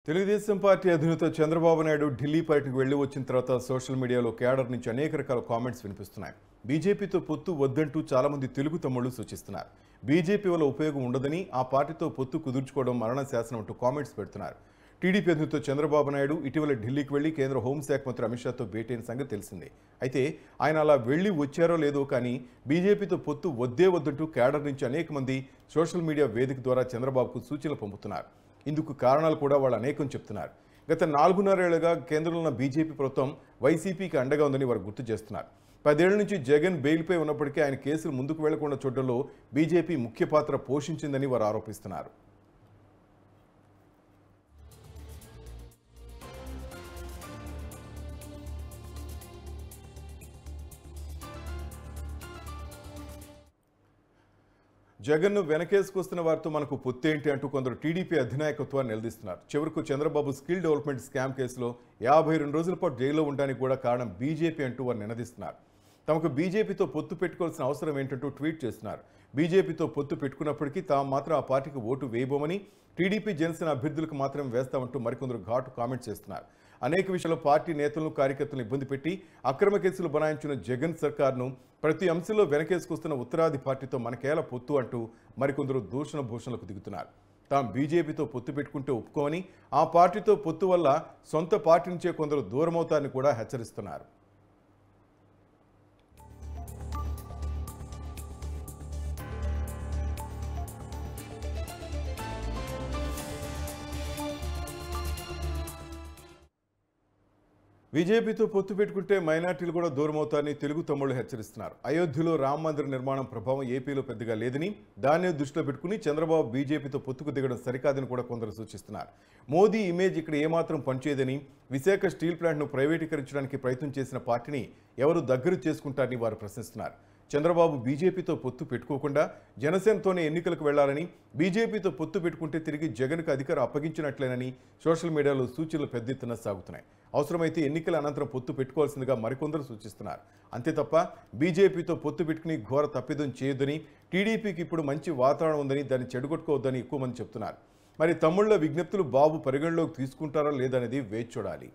Telugu Desam party అధినేత చంద్రబాబు నాయుడు ఢిల్లీ పర్యటనకు వెళ్లి వచ్చిన తర్వాత సోషల్ మీడియాలో క్యాడర్ నుంచి అనేక రకాల కామెంట్స్ వినిపిస్తున్నాయి. బీజేపీతో పొత్తు వద్దంటూ చాలా మంది తెలుగు తమ్ముళ్లు సూచిస్తున్నారు. బీజేపీ వల్ల ఉపయోగం ఉండదని, ఆ పార్టీతో పొత్తు కుదుర్చుకోవడం మరణ శాసనం అంటూ కామెంట్స్ పెడుతున్నారు. టీడీపీ అధినేత చంద్రబాబు నాయుడు ఇటీవల ఢిల్లీకి వెళ్లి కేంద్ర హోంశాఖ మంత్రి అమిత్ షాతో భేటీ అయిన సంగతి తెలిసిందే. అయితే ఆయన అలా వెళ్లి వచ్చారో లేదో కానీ బీజేపీతో పొత్తు వద్దే వద్దంటూ క్యాడర్ నుంచి అనేక మంది సోషల్ మీడియా వేదిక ద్వారా చంద్రబాబుకు సూచనలు పంపుతున్నారు. ఇందుకు కారణాలు కూడా వాళ్ళు అనేకం చెప్తున్నారు. గత 4.5 ఏళ్లుగా కేంద్రంలో ఉన్న బీజేపీ ప్రభుత్వం వైసీపీకి అండగా ఉందని వారు గుర్తు చేస్తున్నారు. 10 ఏళ్ల నుంచి జగన్ బెయిల్పై ఉన్నప్పటికీ ఆయన కేసులు ముందుకు వెళ్లకుండా చూడడంలో బీజేపీ ముఖ్య పాత్ర పోషించిందని వారు ఆరోపిస్తున్నారు. జగన్ను వెనకేసుకొస్తున్న వారితో మనకు పొత్తేంటి అంటూ కొందరు టీడీపీ అధినాయకత్వాన్ని నిలదీస్తున్నారు. చివరకు చంద్రబాబు స్కిల్ డెవలప్మెంట్ స్కామ్ కేసులో 52 రోజుల పాటు జైల్లో ఉండడానికి కూడా కారణం బీజేపీ అంటూ వారు నినదిస్తున్నారు. తమకు బీజేపీతో పొత్తు పెట్టుకోవాల్సిన అవసరం ఏంటంటూ ట్వీట్ చేస్తున్నారు. బీజేపీతో పొత్తు పెట్టుకున్నప్పటికీ తాము మాత్రం ఆ పార్టీకి ఓటు వేయబోమని, టీడీపీ జనసేన అభ్యర్థులకు మాత్రం వేస్తామంటూ మరికొందరు ఘాటు కామెంట్ చేస్తున్నారు. అనేక విషయాల్లో పార్టీ నేతలను కార్యకర్తలను ఇబ్బంది పెట్టి అక్రమ కేసులు బనాయించిన జగన్ సర్కార్ను ప్రతి అంశంలో వెనకేసుకొస్తున్న ఉత్తరాది పార్టీతో మనకేలా పొత్తు అంటూ మరికొందరు దూషణ భూషణలకు దిగుతున్నారు. తాము బీజేపీతో పొత్తు పెట్టుకుంటే ఒప్పుకోమని, ఆ పార్టీతో పొత్తు వల్ల సొంత పార్టీ నుంచే కొందరు దూరమవుతారని కూడా హెచ్చరిస్తున్నారు. బీజేపీతో పొత్తు పెట్టుకుంటే మైనార్టీలు కూడా దూరమవుతారని తెలుగు తమ్ముళ్లు హెచ్చరిస్తున్నారు. అయోధ్యలో రామ మందిర నిర్మాణం ప్రభావం ఏపీలో పెద్దగా లేదని, దాన్నే దృష్టిలో పెట్టుకుని చంద్రబాబు బీజేపీతో పొత్తుకు దిగడం సరికాదని కూడా కొందరు సూచిస్తున్నారు. మోదీ ఇమేజ్ ఇక్కడ ఏమాత్రం పనిచేయదని, విశాఖ స్టీల్ ప్లాంట్ను ప్రైవేటీకరించడానికి ప్రయత్నం చేసిన పార్టీని ఎవరు దగ్గర చేసుకుంటారని వారు ప్రశ్నిస్తున్నారు. చంద్రబాబు బీజేపీతో పొత్తు పెట్టుకోకుండా జనసేనతోనే ఎన్నికలకు వెళ్లాలని, బీజేపీతో పొత్తు పెట్టుకుంటే తిరిగి జగన్కు అధికారం అప్పగించినట్లేనని సోషల్ మీడియాలో సూచనలు పెద్ద ఎత్తున సాగుతున్నాయి. అవసరమైతే ఎన్నికల అనంతరం పొత్తు పెట్టుకోవాల్సిందిగా మరికొందరు సూచిస్తున్నారు. అంతే తప్ప బీజేపీతో పొత్తు పెట్టుకుని ఘోర తప్పిదం చేయొద్దని, టీడీపీకి ఇప్పుడు మంచి వాతావరణం ఉందని, దాన్ని చెడగొట్టుకోవద్దని ఎక్కువ మంది చెప్తున్నారు. మరి తమ్ముళ్ల విజ్ఞప్తులు బాబు పరిగణలోకి తీసుకుంటారా లేదనేది వేచి చూడాలి.